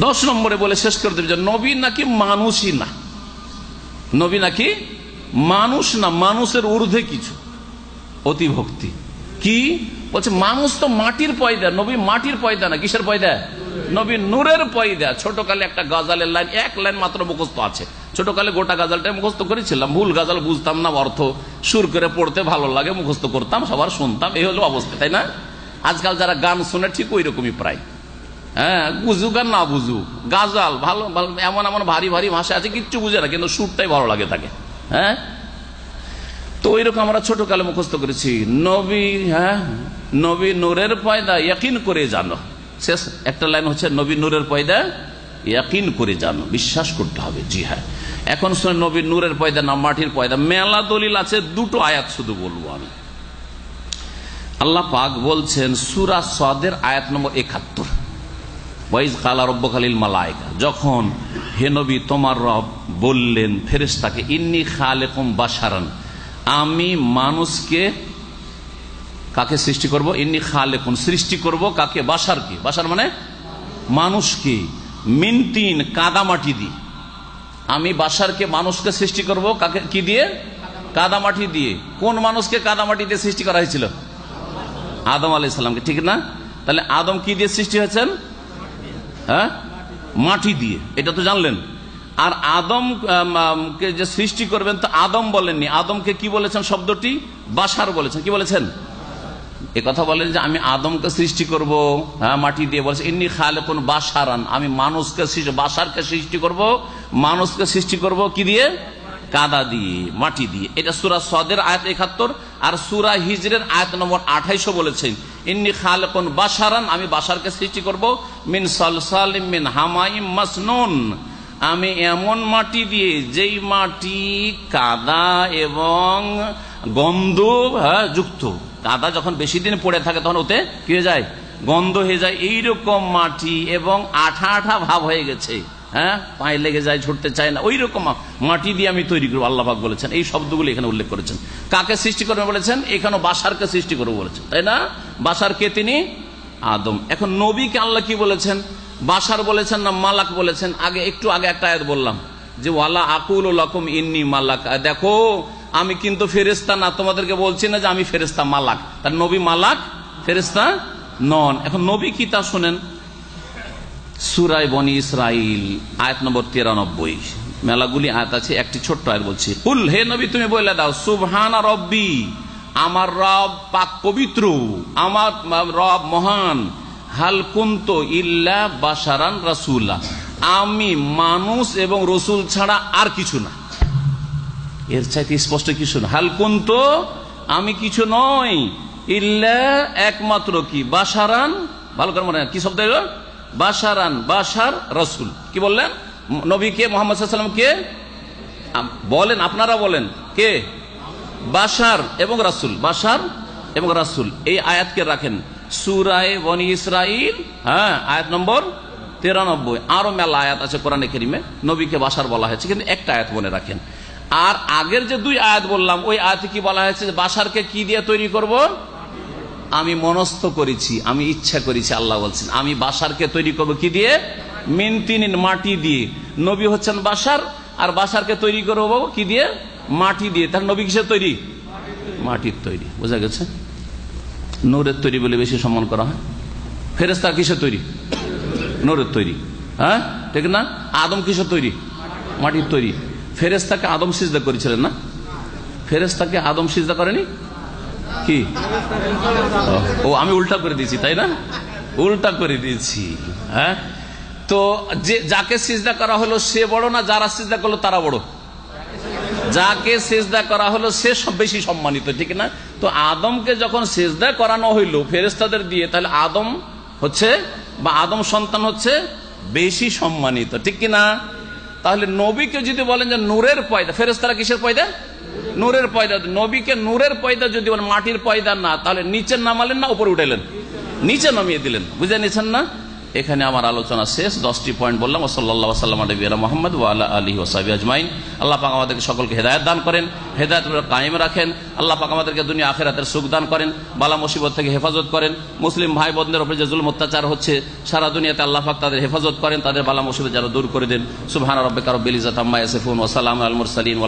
10 নম্বরে বলে শেষ করে দেবে যে নবী নাকি মানুষই না, নবী নাকি মানুষ না, মানুষের ঊর্ধ্বে কিছু, অতিভক্তি। কি বলছে? মানুষ তো মাটির পয়দা, নবী মাটির পয়দা না, কিসের পয়দা? নবী নূরের পয়দা। ছোটকালে একটা গজালের লাইন, এক লাইন মাত্র মুখস্থ আছে, ছোটকালে গোটা গজালটা মুখস্থ করেছিলাম, ভুল গজাল বুঝতাম না, অর্থ সুর করে পড়তে ভালো লাগে, মুখস্থ করতাম, সবার শুনতাম, এই হলো অবস্থা, তাই না? আজকাল যারা গান শুনে ঠিক ওই রকমই প্রায়, হ্যাঁ, বুঝুক আর না বুঝুক, গাজাল ভালো ভালো এমন এমন ভারী ভারী ভাষা আছে, কিচ্ছু বুঝে না, কিন্তু সুরটাই ভালো লাগে তাকে। হ্যাঁ, তো ওইরকম আমরা ছোটকালে মুখস্থ করেছি নবী, হ্যাঁ, নবী নূরের পয়দা, ইয়াকিন করে জানো। শেষ একটা লাইন হচ্ছে নবী নূরের পয়দা, ইয়াকিন করে জানো, বিশ্বাস করতে হবে। জি হ্যাঁ, এখন শুনে নবী নূরের পয়দা না মাটির পয়দা, মেলা দলিল আছে। দুটো আয়াত শুধু বলবো আমি। আল্লাহ পাক বলছেন সূরা সাদের আয়াত নম্বর 71, ওয়াইজ কালা রব্বুকা লিল মালায়েকা, যখন হে নবী তোমার রব বললেন ফেরেশতাকে, ইন্নী খালিকুম বাশারান, আমি মানুষকে, কাকে সৃষ্টি করব? ইন্নী খালিকুন, সৃষ্টি করব কাকে? বাশারকে। বাশার মানে মানুষকে, মিন তিন, কাদামাটি দিয়ে। আমি বাশারকে, মানুষকে সৃষ্টি করব কাকে? কি দিয়ে? কাদামাটি দিয়ে। কোন মানুষকে কাদামাটি দিয়ে সৃষ্টি করা হয়েছিল? আদম আলাইহিস সালামকে, ঠিক না? তাহলে আদম কি দিয়ে সৃষ্টি হয়েছেন? হ্যাঁ, মাটি দিয়ে, এটা তো জানলেন। আর আদম কে যে সৃষ্টি করবেন তো আদম বলেননি, আদমকে কি বলেছেন? শব্দটি বাশার বলেছেন। কি বলেছেন? এ কথা বলেন যে আমি আদমকে সৃষ্টি করব, হ্যাঁ, মাটি দিয়ে। বলেছে ইন্নী খালিকুন বাশারান, আমি মানুষকে, বাশারকে সৃষ্টি করব, মানুষকে সৃষ্টি করব কি দিয়ে? কাদা দিয়ে, মাটি দিয়ে। এটা সূরা সাদের আয়াত 71। আর সূরা হিজরের আয়াত নম্বর 28 বলেছেন ইন্নী খালিকুন বাশারান, আমি বাশারকে সৃষ্টি করব মিন সালসালিম মিন হামাইম মাসনুন, আমি এমন মাটি দিয়ে যেই মাটি কাদা এবং গন্ধ যুক্ত। কাদা যখন বেশি দিন পড়ে থাকে তখন ওতে কি হয়ে যায়? গন্ধ হয়ে যায়। এইরকম মাটি এবং আঠা আঠা ভাব হয়ে গেছে, হ্যাঁ, পায়ে লেগে যায়, ছুটতে চায় না, ওই রকম মাটি দিয়ে আমি তৈরি করবো। আল্লাহ পাক বলেছেন, এই শব্দগুলো এখানে উল্লেখ করেছেন। কাকে সৃষ্টি করবেন বলেছেন? এখানে বাশারকে সৃষ্টি করবো বলেছেন, তাই না? বাশারকে তিনি আদম। এখন নবীকে আল্লাহ কি বলেছেন? বাশার বলেছেন না মালাক বলেছেন? একটু আগে একটা আয়াত বললাম যে ওয়ালা আকুলু লাকুম ইন্নী মালাক, দেখো আমি কিন্তু ফেরেশতা না, তোমাদেরকে বলছি না যে আমি ফেরেশতা, মালাক। তার নবী মালাক, ফেরেশতা নন। এখন নবী কি তা শুনেন, সূরা বনী ইসরাইল আয়াত নম্বর 93, মেলাগুলি আয়াত আছে, একটি ছোট্ট আয়াত বলছি, কুল, হে নবী তুমি বলে দাও, সুবহানা রব্বি, আমার রব পাক পবিত্র, আমার রব মহান, হাল কুনতু ইল্লা বাশারান রাসূলা, আমি মানুষ এবং রসুল ছাড়া আর কিছু না। এর চাইতে স্পষ্ট কিছু না। হাল কুনতু, আমি কিছু নই, ইল্লা, একমাত্র কি, বাশারান, ভালো করে মনে হয় কি শব্দ এলো? বাশারান, বাশার, রাসূল। কি বললেন? নবীকে, মুহাম্মদ সাল্লাল্লাহু আলাইহি ওয়াসাল্লামকে বলেন, আপনারা বলেন কে? বাশার এবং রাসূল, বাশার এবং রাসূল। এই আয়াতকে রাখেন সূরা বনী ইসরাইল, হ্যাঁ, আয়াত নম্বর 93। আরো মেলা আয়াত আছে কোরআনে কারীমে নবীকে বাশার বলা হয়েছে, কিন্তু একটা আয়াত মনে রাখেন। আর আগের যে 2 আয়াত বললাম, ওই আয়াতে কি বলা হয়েছে? বাশারকে কি দিয়ে তৈরি করব? আমি মনস্থ করেছি, আমি ইচ্ছা করেছি। আল্লাহ বলছেন আমি বাশারকে তৈরি করব কি দিয়ে? মিন তিনিন, মাটি দিয়ে। নবী হচ্ছেন বাশার, আর বাশারকে তৈরি করব কি দিয়ে? মাটি দিয়ে। তার নবী কিসের তৈরি? মাটির তৈরি। বোঝা গেছে? নূরের তৈরি বলে বেশি সম্মান করা হয়। ফেরেশতা কিসের তৈরি? নূরের তৈরি, হ্যাঁ, ঠিক না? আদম কিসের তৈরি? মাটির তৈরি। ফেরেশতাকে আদম সিজদা করেছিলেন না? ফেরেশতাকে আদম সিজদা করেনি কি? ও, আমি উল্টা করে দিয়েছি, তাই না? উল্টা করে দিয়েছি, হ্যাঁ। তো যাকে সিজদা করা হলো সে বড় না যারা সিজদা করলো তারা বড়? যাকে সিজদা করা হলো সে সব বেশি সম্মানিত, ঠিক না? তো আদমকে যখন সিজদা করানো হইলো ফেরেশতাদের দিয়ে, তাহলে আদম হচ্ছে, বা আদম সন্তান হচ্ছে বেশি সম্মানিত, ঠিক কিনা? তাহলে নবীকে যদি বলেন যে নূরের পয়দা, ফেরেশতারা কিসের পয়দা? নূরের পয়দা। নবীকে নূরের পয়দা যদি বলেন, মাটির পয়দা না, তাহলে নিচে নামালেন না উপরে উঠাইলেন? নিচে নামিয়ে দিলেন। বুঝে নিয়েছেন না? এখানে আমার আলোচনা শেষ। 10টি পয়েন্ট বললাম। সাল্লাল্লাহু আলাইহি ওয়া সাল্লাম নবিয়্যিনা মুহাম্মদ ওয়া আলা আলিহি ওয়া সাহবিহি আজমাইন। আল্লাহ পাক আমাদেরকে সকলকে হেদায়েত দান করেন, হেদায়েত কায়েম রাখেন। আল্লাহ পাক আমাদেরকে দুনিয়া আখিরাতের সুখ দান করেন, বালা মুসিবত থেকে হেফাজত করেন। মুসলিম ভাই বোনদের উপরে যে জুলুম অত্যাচার হচ্ছে সারা দুনিয়াতে আল্লাহ পাক তাদের হেফাজত করেন, তাদের বালা মুসিবত যেন দূর করে দেন। সুবহান রাব্বিকা রাব্বিল ইজ্জাতি আম্মা ইয়াসিফুন ওয়া সালামুন আলাল মুরসালিন।